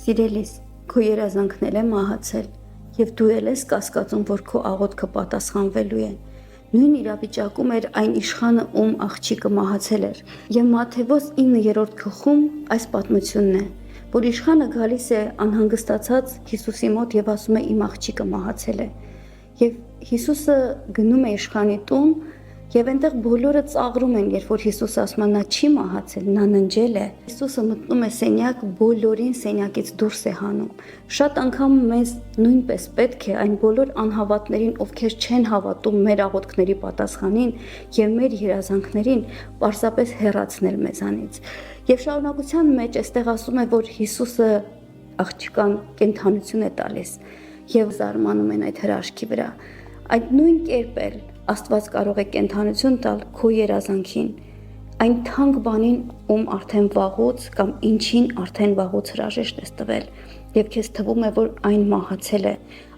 Սիրելիս, քո երազանքն է մահացել, և դու ես կասկածում, որ քո աղոթքը պատասխանվելու է։ Նույն իրավիճակում էր այն իշխանը, ում աղջիկը մահացել էր։ Եվ Մատթեոս 9-րդ գլխում այս պատմությունն է, որ իշխանը գալիս է անհանգստացած Հիսուսի մոտ և ասում է՝ իմ աղջիկը մահացել է։ Եվ Հիսուսը գնում է իշխանի տուն, և այնտեղ բոլորը ծաղրում են, երբ որ Հիսուսը ասում է՝ նա չի մահացել, նա ննջել է։ Հիսուսը մտնում է սենյակ, բոլորին սենյակից դուրս է հանում։ Շատ անգամ մեզ նույնպես պետք է այն բոլոր անհավատներին, ովքեր չեն հավատում մեր աղոթքների պատասխանին և մեր երազանքներին, պարզապես հեռացնել մեզանից։ Եվ շարունակության մեջ այստեղ ասում է, որ Հիսուսը աղջկան կենդանություն է տալիս և զարմանում են այդ հրաշքի վրա։ Այդ նույն կերպ էլ Աստված կարող է կենդանություն տալ քո երազանքին, այն թանկ բանին, ում արդեն վաղուց կամ ինչին արդեն վաղուց հրաժեշտ ես տվել, և քեզ թվում է, որ այն մահացել է,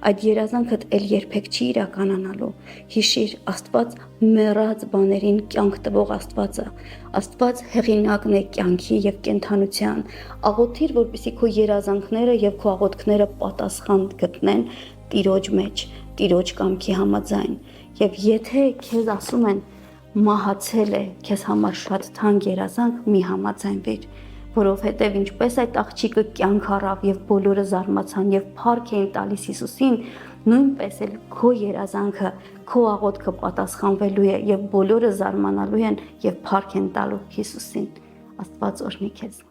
այդ երազանքդ էլ երբեք չի իրականանալու։ Հիշիր, Աստված մեռած բաներին կյանք տվող Աստված է։ Աստված հեղինակն է կյանքի և կենդանության։ Աղոթիր, որպեսզի քո երազանքները և քո աղոթքները պատասխան գտնեն Տիրոջ մեջ, Տիրոջ կամքի համաձայն։ Եվ եթե քեզ ասում են մահացել է քեզ համար շատ թանկ երազանք, մի համաձայնվիր, որովհետև ինչպես այդ աղջիկը կյանք առավ և բոլորը զարմացան և փառք էին տալիս Հիսուսին, նույնպես էլ քո երազանքը, քո աղոթքը պատասխանվելու է և բոլորը զարմանալու են և փառք են տալու Հիսուսին։ Աստված օրհնի քեզ։